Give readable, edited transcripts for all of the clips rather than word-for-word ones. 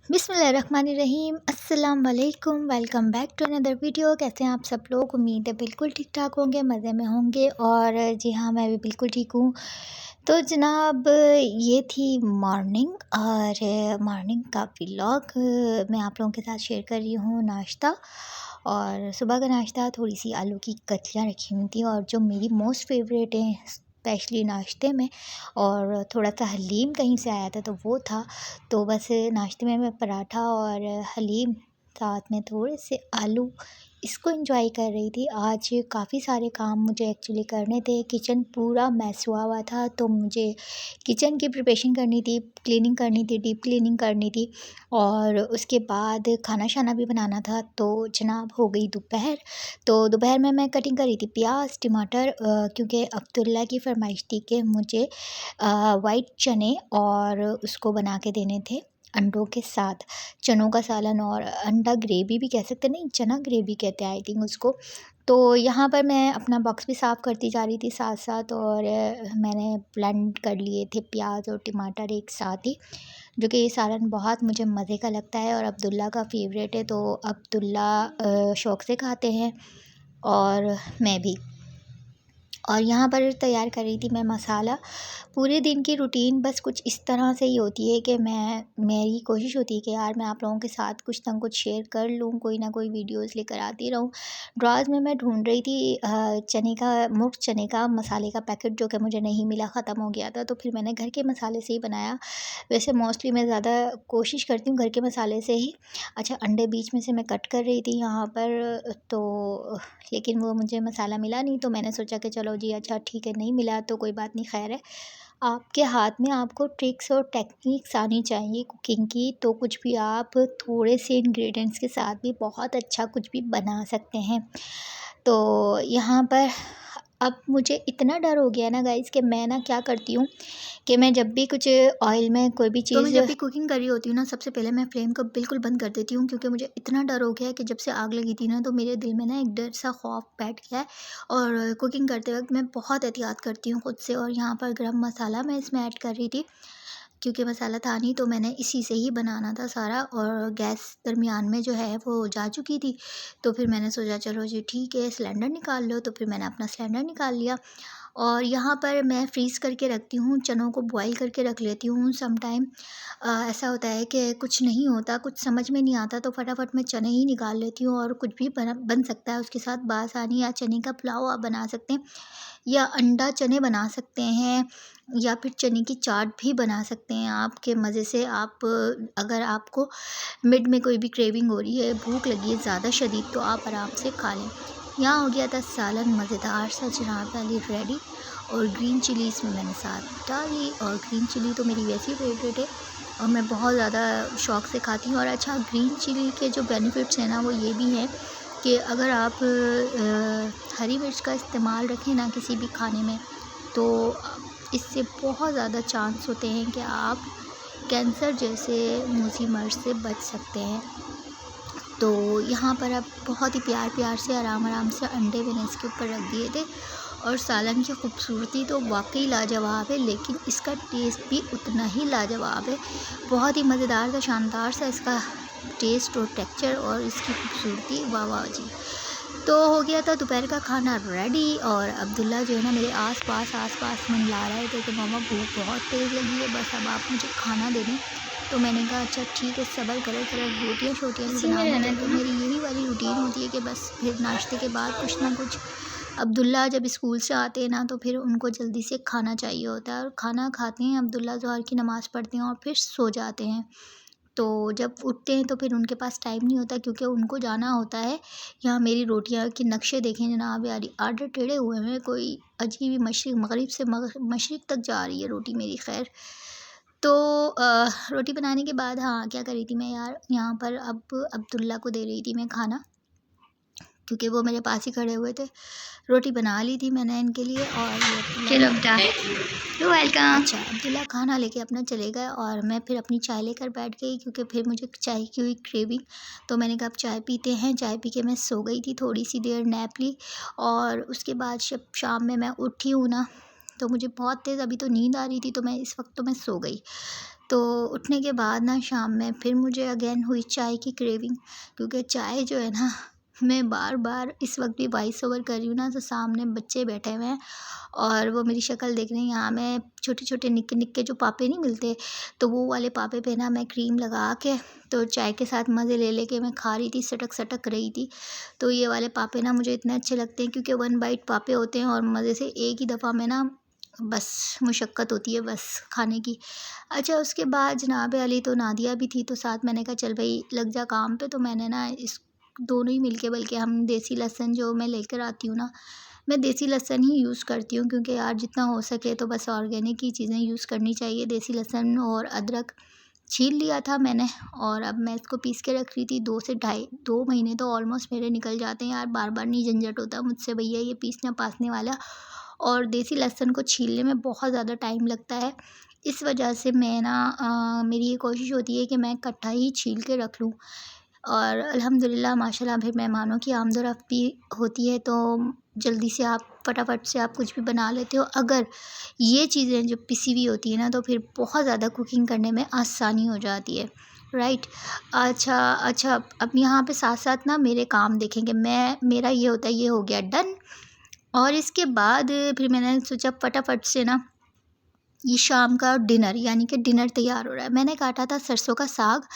बिस्मिल्लाहिर्रहमानिर्रहीम अस्सलाम वालेकुम। Welcome back to another video. कैसे हैं आप सब लोग? उम्मीद है बिल्कुल ठीक ठाक होंगे, मज़े में होंगे। और जी हाँ, मैं भी बिल्कुल ठीक हूँ। तो जनाब, ये थी मॉर्निंग और मॉर्निंग का व्लॉग मैं आप लोगों के साथ शेयर कर रही हूँ। नाश्ता और सुबह का नाश्ता, थोड़ी सी आलू की कतलियाँ रखी हुई थी और जो मेरी मोस्ट फेवरेट हैं स्पेशली नाश्ते में, और थोड़ा सा हलीम कहीं से आया था तो वो था। तो बस नाश्ते में मैं पराठा और हलीम साथ में थोड़े से आलू, इसको एंजॉय कर रही थी। आज काफ़ी सारे काम मुझे एक्चुअली करने थे। किचन पूरा मैस हुआ हुआ था, तो मुझे किचन की प्रिपरेशन करनी थी, क्लीनिंग करनी थी, डीप क्लीनिंग करनी थी और उसके बाद खाना शाना भी बनाना था। तो जनाब हो गई दोपहर। तो दोपहर में मैं कटिंग कर रही थी प्याज टमाटर, क्योंकि अब्दुल्ला की फरमाइश थी कि मुझे वाइट चने और उसको बना के देने थे अंडों के साथ। चनों का सालन और अंडा ग्रेवी भी कह सकते हैं, नहीं चना ग्रेवी कहते हैं आई थिंक उसको। तो यहाँ पर मैं अपना बॉक्स भी साफ़ करती जा रही थी साथ साथ, और मैंने ब्लेंड कर लिए थे प्याज और टमाटर एक साथ ही, जो कि ये सालन बहुत मुझे मज़े का लगता है और अब्दुल्ला का फेवरेट है। तो अब्दुल्ला शौक़ से खाते हैं और मैं भी। और यहाँ पर तैयार कर रही थी मैं मसाला। पूरे दिन की रूटीन बस कुछ इस तरह से ही होती है कि मेरी कोशिश होती है कि यार मैं आप लोगों के साथ कुछ ना कुछ शेयर कर लूँ, कोई ना कोई वीडियोस लेकर आती रहूँ। ड्रॉज़ में मैं ढूंढ रही थी चने का, मुर्ग चने का मसाले का पैकेट, जो कि मुझे नहीं मिला, ख़त्म हो गया था। तो फिर मैंने घर के मसाले से ही बनाया। वैसे मोस्टली मैं ज़्यादा कोशिश करती हूँ घर के मसाले से ही। अच्छा, अंडे बीच में से मैं कट कर रही थी यहाँ पर, तो लेकिन वो मुझे मसाला मिला नहीं, तो मैंने सोचा कि चलो जी अच्छा ठीक है, नहीं मिला तो कोई बात नहीं, खैर है। आपके हाथ में आपको ट्रिक्स और टेक्निक्स आनी चाहिए कुकिंग की, तो कुछ भी आप थोड़े से इंग्रेडिएंट्स के साथ भी बहुत अच्छा कुछ भी बना सकते हैं। तो यहाँ पर अब मुझे इतना डर हो गया ना गाइस कि मैं ना क्या करती हूँ कि मैं जब भी कुछ ऑयल में कोई भी चीज़, तो मैं जब भी कुकिंग कर रही होती हूँ ना, सबसे पहले मैं फ्लेम को बिल्कुल बंद कर देती हूँ, क्योंकि मुझे इतना डर हो गया है कि जब से आग लगी थी ना, तो मेरे दिल में ना एक डर सा खौफ बैठ गया है। और कुकिंग करते वक्त मैं बहुत एहतियात करती हूँ खुद से। और यहाँ पर गरम मसाला मैं इसमें ऐड कर रही थी, क्योंकि मसाला था नहीं, तो मैंने इसी से ही बनाना था सारा। और गैस दरमियान में जो है वो जा चुकी थी, तो फिर मैंने सोचा चलो जी ठीक है, सिलेंडर निकाल लो। तो फिर मैंने अपना सिलेंडर निकाल लिया। और यहाँ पर मैं फ्रीज़ करके रखती हूँ, चनों को बॉईल करके रख लेती हूँ। सम टाइम ऐसा होता है कि कुछ नहीं होता, कुछ समझ में नहीं आता, तो फटाफट मैं चने ही निकाल लेती हूँ और कुछ भी बन सकता है उसके साथ। बासानी या चने का पुलाव आप बना सकते हैं, या अंडा चने बना सकते हैं, या फिर चने की चाट भी बना सकते हैं आपके मज़े से। आप अगर आपको मिड में कोई भी क्रेविंग हो रही है, भूख लगी है ज़्यादा शदीद, तो आप आराम से खा लें। यहाँ हो गया था सालन मज़ेदार सा जनाब वाली रेडी। और ग्रीन चिली इसमें मैंने साथ डाली, और ग्रीन चिली तो मेरी वैसी फेवरेट है और मैं बहुत ज़्यादा शौक़ से खाती हूँ। और अच्छा, ग्रीन चिली के जो बेनिफिट्स हैं ना, वो ये भी हैं कि अगर आप हरी मिर्च का इस्तेमाल रखें ना किसी भी खाने में, तो इससे बहुत ज़्यादा चांस होते हैं कि आप कैंसर जैसे मूसी मर्ज़ से बच सकते हैं। तो यहाँ पर अब बहुत ही प्यार प्यार से आराम आराम से अंडे मैंने इसके ऊपर रख दिए थे। और सालन की खूबसूरती तो वाकई लाजवाब है, लेकिन इसका टेस्ट भी उतना ही लाजवाब है। बहुत ही मज़ेदार सा, शानदार सा इसका टेस्ट और टेक्सचर और इसकी खूबसूरती, वाह वाह जी। तो हो गया था दोपहर का खाना रेडी। और अब्दुल्ला जो है ना मेरे आस पास मंडला रहे थे कि मामा भूख बहुत तेज़ लगी है, बस अब आप मुझे खाना दे दें। तो मैंने कहा अच्छा ठीक है, सब्र करो, रोटियाँ शोटियाँ भी बनाऊँगी। तो मेरी यही वाली रूटीन होती है कि बस फिर नाश्ते के बाद कुछ ना कुछ, अब्दुल्ला जब स्कूल से आते हैं ना, तो फिर उनको जल्दी से खाना चाहिए होता है। और खाना खाते हैं अब्दुल्ला, ज़ोहर की नमाज़ पढ़ते हैं और फिर सो जाते हैं। तो जब उठते हैं तो फिर उनके पास टाइम नहीं होता, क्योंकि उनको जाना होता है। यहाँ मेरी रोटियाँ के नक्शे देखें जनाब, यार आधे टेढ़े हुए हैं, कोई अजीब ही, मशरिक़ मग़रिब से मशरिक़ तक जा रही है रोटी मेरी। खैर, तो रोटी बनाने के बाद हाँ, क्या कर रही थी मैं यार, यहाँ पर अब अब्दुल्ला को दे रही थी मैं खाना, क्योंकि वो मेरे पास ही खड़े हुए थे। रोटी बना ली थी मैंने इनके लिए, और चलो बेटा, यू वेलकम। अच्छा, अब्दुल्ला खाना लेके अपना चले गए और मैं फिर अपनी चाय लेकर बैठ गई, क्योंकि फिर मुझे चाय की हुई क्रेविंग। तो मैंने कहा अब चाय पीते हैं। चाय पी के मैं सो गई थी, थोड़ी सी देर नैप ली। और उसके बाद जब शाम में मैं उठी हूँ ना, तो मुझे बहुत तेज़ अभी तो नींद आ रही थी, तो मैं इस वक्त तो मैं सो गई। तो उठने के बाद ना शाम में फिर मुझे अगेन हुई चाय की क्रेविंग, क्योंकि चाय जो है ना मैं बार बार इस वक्त भी वॉइस ओवर कर रही हूँ ना, तो सामने बच्चे बैठे हुए हैं और वो मेरी शक्ल देख रहे हैं। यहाँ मैं छोटे छोटे निक्के निक्के जो पापे नहीं मिलते, तो वो वाले पापे पे ना मैं क्रीम लगा के तो चाय के साथ मज़े ले लेके मैं खा रही थी, सटक सटक रही थी। तो ये वाले पापे ना मुझे इतने अच्छे लगते हैं, क्योंकि वन बाइट पापे होते हैं और मज़े से एक ही दफ़ा में ना बस मुशक्क़त होती है बस खाने की। अच्छा, उसके बाद जनाब अली तो नादिया भी थी, तो साथ मैंने कहा चल भई लग जा काम पे। तो मैंने ना इस दोनों ही मिलके, बल्कि हम देसी लहसुन जो मैं लेकर आती हूँ ना, मैं देसी लहसुन ही यूज़ करती हूँ, क्योंकि यार जितना हो सके तो बस ऑर्गेनिक ही चीज़ें यूज़ करनी चाहिए। देसी लहसुन और अदरक छील लिया था मैंने और अब मैं इसको पीस के रख रही थी। 2 महीने तो ऑलमोस्ट मेरे निकल जाते हैं यार, बार-बार नहीं झंझट होता मुझसे भैया ये पीसने-पासने वाला। और देसी लहसुन को छीलने में बहुत ज़्यादा टाइम लगता है। इस वजह से मैं ना मेरी ये कोशिश होती है कि मैं इकट्ठा ही छील के रख लूँ। और अल्हम्दुलिल्लाह माशाल्लाह फिर मेहमानों की आमद-ओ-रफ़्त भी होती है, तो जल्दी से आप फटाफट से आप कुछ भी बना लेते हो। अगर ये चीज़ें जो पिसी हुई होती हैं ना, तो फिर बहुत ज़्यादा कुकिंग करने में आसानी हो जाती है, राइट। अच्छा, अब यहाँ पे साथ-साथ ना मेरे काम देखेंगे, मेरा ये होता है, ये हो गया डन। और इसके बाद फिर मैंने सोचा फटाफट से ना ये शाम का डिनर, यानी कि डिनर तैयार हो रहा है। मैंने काटा था सरसों का साग,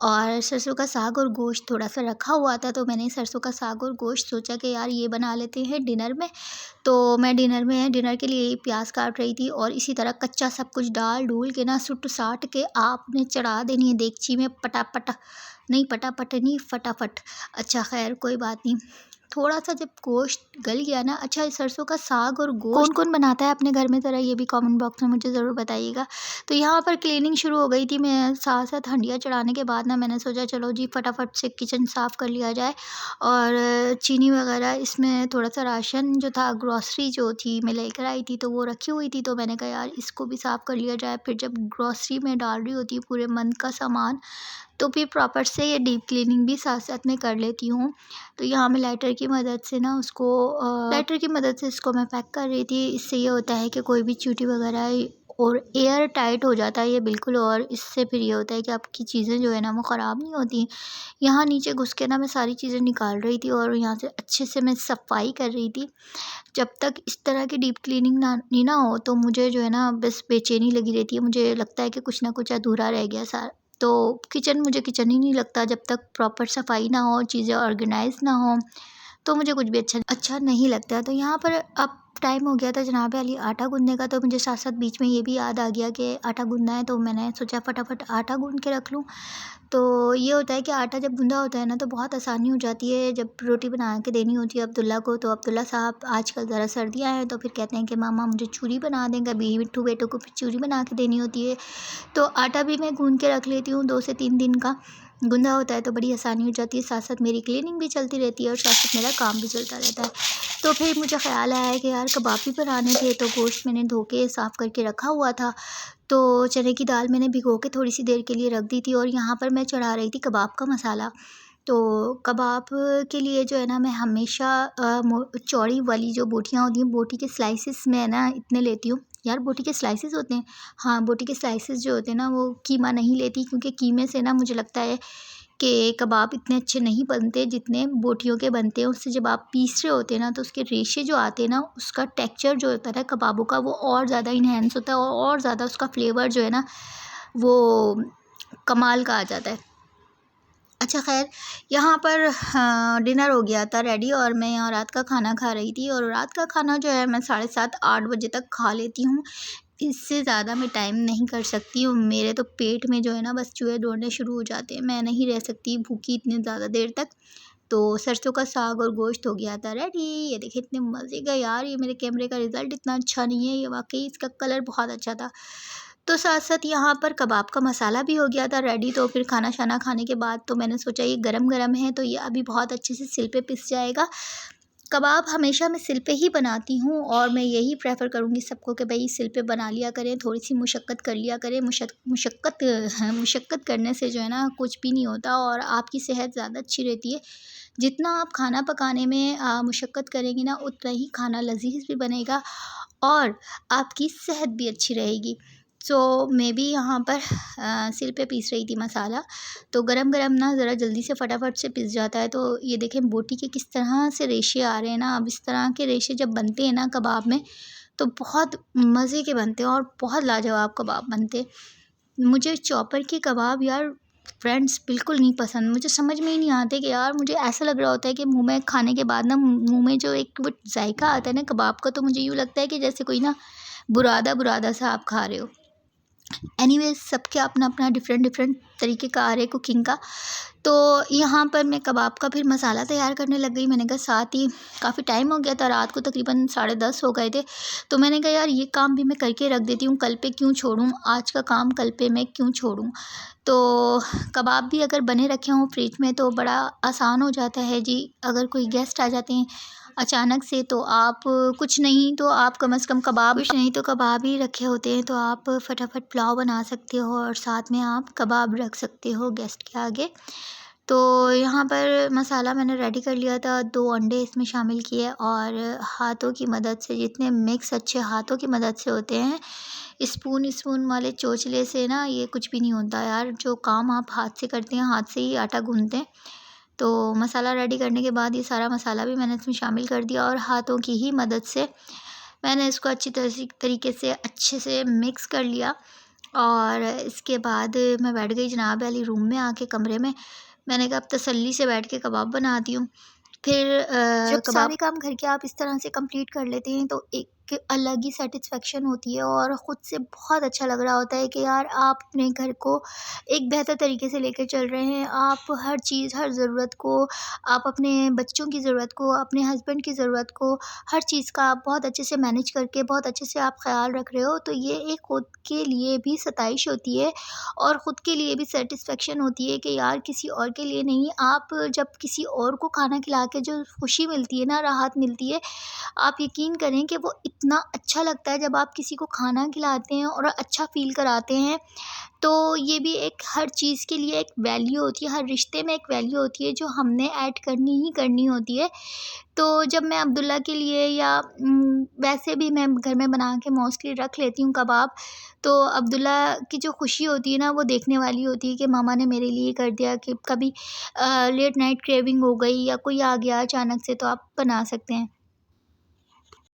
और सरसों का साग और गोश्त थोड़ा-सा रखा हुआ था, तो मैंने सरसों का साग और गोश्त सोचा कि यार ये बना लेते हैं डिनर में। तो मैं डिनर के लिए प्याज़ काट रही थी, और इसी तरह कच्चा सब कुछ डाल-डूल के ना सुट-साट के आपने चढ़ा देनी है देगची में पटापट, नहीं पटापट नहीं फटाफट। अच्छा ख़ैर कोई बात नहीं। थोड़ा-सा जब गोश्त गल गया ना, अच्छा सरसों का साग और गोश्त कौन-कौन बनाता है अपने घर में, ज़रा ये भी कमेंट बॉक्स में मुझे ज़रूर बताइएगा। तो यहाँ पर क्लीनिंग शुरू हो गई थी। मैं साथ-साथ हंडिया चढ़ाने के बाद ना मैंने सोचा चलो जी फटाफट से किचन साफ़ कर लिया जाए, और चीनी वगैरह इसमें थोड़ा-सा राशन जो था, ग्रॉसरी जो थी मैं लेकर आई थी, तो वो रखी हुई थी, तो मैंने कहा यार इसको भी साफ़ कर लिया जाए। फिर जब ग्रॉसरी में डाल रही होती है पूरे मंथ का सामान, तो फिर प्रॉपर से ये डीप क्लीनिंग भी साथ-साथ में कर लेती हूँ। तो यहाँ मैं लाइटर की मदद से ना उसको लाइटर की मदद से इसको मैं पैक कर रही थी। इससे ये होता है कि कोई भी चींटी वगैरह और एयर टाइट हो जाता है ये बिल्कुल, और इससे फिर ये होता है कि आपकी चीज़ें जो है ना वो ख़राब नहीं होती। यहाँ नीचे घुस के ना मैं सारी चीज़ें निकाल रही थी, और यहाँ से अच्छे से मैं सफाई कर रही थी। जब तक इस तरह की डीप क्लीनिंग ना हो, तो मुझे जो है ना बस बेचैनी लगी रहती है। मुझे लगता है कि कुछ ना कुछ अधूरा रह गया तो मुझे किचन ही नहीं लगता जब तक प्रॉपर सफाई ना हो, चीज़ें ऑर्गेनाइज़ ना हो, तो मुझे कुछ भी अच्छा नहीं लगता। तो यहाँ पर अब टाइम हो गया था जनाब अली आटा गूँधने का, तो मुझे साथ-साथ बीच में ये भी याद आ गया कि आटा गूँधना है, तो मैंने सोचा फटाफट आटा गूँध के रख लूँ। तो ये होता है कि आटा जब गूँधा होता है ना, तो बहुत आसानी हो जाती है। जब रोटी बना के देनी होती है अब्दुल्ला को, तो अब्दुल्ला साहब आजकल ज़रा सर्दियाँ हैं, तो फिर कहते हैं कि मामा मुझे चूरी बना दें। कभी मिट्ठू बेटों को फिर चूरी बना के देनी होती है। तो आटा भी मैं गूँध के रख लेती हूँ, 2 से 3 दिन का गूँधा होता है, तो बड़ी आसानी हो जाती है। साथ-साथ मेरी क्लीनिंग भी चलती रहती है और साथ-साथ मेरा काम भी चलता रहता है। तो फिर मुझे ख़्याल आया कि यार कबाब भी बनाने थे, तो गोश्त मैंने धो के साफ़ करके रखा हुआ था। तो चने की दाल मैंने भिगो के थोड़ी-सी देर के लिए रख दी थी, और यहाँ पर मैं चढ़ा रही थी कबाब का मसाला। तो कबाब के लिए जो है ना मैं हमेशा चौड़ी वाली जो बोटियाँ होती हैं, बोटी के स्लाइसेस मैं ना इतने लेती हूँ। यार बोटी के स्लाइसेस होते हैं, हाँ, बोटी के स्लाइसेस जो होते हैं ना वो कीमा नहीं लेती, क्योंकि कीमे से ना मुझे लगता है कि कबाब इतने अच्छे नहीं बनते जितने बोटियों के बनते हैं। उससे जब आप पीस रहे होते हैं ना, तो उसके रेशे जो आते हैं ना, उसका टेक्सचर जो होता है ना कबाबों का, वो और ज़्यादा इन्हेंस होता है, और ज़्यादा उसका फ्लेवर जो है ना वो कमाल का आ जाता है। अच्छा ख़ैर, यहाँ पर हाँ, डिनर हो गया था रेडी, और मैं यहाँ रात का खाना खा रही थी, और रात का खाना जो है मैं 7:30-8 बजे तक खा लेती हूँ। इससे ज़्यादा मैं टाइम नहीं कर सकती हूँ। मेरे तो पेट में जो है ना बस चूहे दौड़ने शुरू हो जाते हैं। मैं नहीं रह सकती भूखी इतनी ज़्यादा देर तक। तो सरसों का साग और गोश्त हो गया था रेडी। ये देखिए इतने मज़े का, यार ये मेरे कैमरे का रिज़ल्ट इतना अच्छा नहीं है, ये वाक़ई इसका कलर बहुत अच्छा था। तो साथ-साथ यहाँ पर कबाब का मसाला भी हो गया था रेडी। तो फिर खाना-शाना खाने के बाद तो मैंने सोचा ये गरम-गरम है, तो ये अभी बहुत अच्छे से सिल पे पिस जाएगा। कबाब हमेशा मैं सिल पे ही बनाती हूँ, और मैं यही प्रेफ़र करूँगी सबको कि भई सिल पे बना लिया करें, थोड़ी-सी मुशक्क़त कर लिया करें। मुशक्क़त करने से जो है ना कुछ भी नहीं होता, और आपकी सेहत ज़्यादा अच्छी रहती है। जितना आप खाना पकाने में मुशक्क़त करेंगी ना, उतना ही खाना लज़ीज़ भी बनेगा, और आपकी सेहत भी अच्छी रहेगी। सो मैं भी यहाँ पर सिल पे पीस रही थी मसाला। तो गरम गरम ना ज़रा जल्दी से फटाफट से पिस जाता है। तो ये देखें बोटी के किस तरह से रेशे आ रहे हैं ना। अब इस तरह के रेशे जब बनते हैं ना कबाब में, तो बहुत मज़े के बनते हैं और बहुत लाजवाब कबाब बनते हैं। मुझे चॉपर के कबाब यार फ्रेंड्स बिल्कुल नहीं पसंद। मुझे समझ में ही नहीं आते कि यार, मुझे ऐसा लग रहा होता है कि मुँह में खाने के बाद ना, मुँह में जो एक वो जायका आता है ना कबाब का, तो मुझे यूँ लगता है कि जैसे कोई ना बुरादा बुरादा सा आप खा रहे हो। एनीवेज़ सबके अपना अपना डिफरेंट डिफरेंट तरीके का आ रहा है कुकिंग का। तो यहाँ पर मैं कबाब का फिर मसाला तैयार करने लग गई। मैंने कहा साथ ही काफ़ी टाइम हो गया था, रात को तकरीबन 10:30 हो गए थे। तो मैंने कहा यार ये काम भी मैं करके रख देती हूँ, कल पे क्यों छोड़ूँ, आज का काम कल पे मैं क्यों छोड़ूँ। तो कबाब भी अगर बने रखे हों फ्रिज में तो बड़ा आसान हो जाता है जी। अगर कोई गेस्ट आ जाते हैं अचानक से, तो आप कुछ नहीं तो आप कम से कम कबाब, कुछ नहीं तो कबाब ही रखे होते हैं, तो आप फटाफट पुलाव बना सकते हो और साथ में आप कबाब रख सकते हो गेस्ट के आगे। तो यहाँ पर मसाला मैंने रेडी कर लिया था, 2 अंडे इसमें शामिल किए और हाथों की मदद से, जितने मिक्स अच्छे हाथों की मदद से होते हैं, स्पून स्पून वाले चोंचले से ना ये कुछ भी नहीं होता यार। जो काम आप हाथ से करते हैं, हाथ से ही आटा गूँथते हैं। तो मसाला रेडी करने के बाद ये सारा मसाला भी मैंने इसमें शामिल कर दिया और हाथों की ही मदद से मैंने इसको अच्छी तरीके से अच्छे से मिक्स कर लिया। और इसके बाद मैं बैठ गई जनाब वाली रूम में आके कमरे में। मैंने कहा अब तसल्ली से बैठ के कबाब बनाती हूँ। फिर जब कबाब सारे काम घर के आप इस तरह से कंप्लीट कर लेते हैं तो एक अलग ही सेटिस्फेक्शन होती है और ख़ुद से बहुत अच्छा लग रहा होता है कि यार आप अपने घर को एक बेहतर तरीके से लेकर चल रहे हैं। आप हर चीज़, हर ज़रूरत को, आप अपने बच्चों की ज़रूरत को, अपने हस्बैंड की ज़रूरत को, हर चीज़ का आप बहुत अच्छे से मैनेज करके बहुत अच्छे से आप ख़्याल रख रहे हो। तो ये एक खुद के लिए भी सताइश होती है और ख़ुद के लिए भी सेटिस्फेक्शन होती है कि यार किसी और के लिए नहीं, आप जब किसी और को खाना खिला के जो खुशी मिलती है ना, राहत मिलती है, आप यकीन करें कि वो इतना अच्छा लगता है जब आप किसी को खाना खिलाते हैं और अच्छा फ़ील कराते हैं। तो ये भी एक हर चीज़ के लिए एक वैल्यू होती है, हर रिश्ते में एक वैल्यू होती है जो हमने ऐड करनी ही करनी होती है। तो जब मैं अब्दुल्ला के लिए या वैसे भी मैं घर में बना के मोस्टली रख लेती हूँ कबाब, तो अब्दुल्ला की जो खुशी होती है ना वो देखने वाली होती है कि मामा ने मेरे लिए कर दिया। कि कभी लेट नाइट क्रेविंग हो गई या कोई आ गया अचानक से, तो आप बना सकते हैं।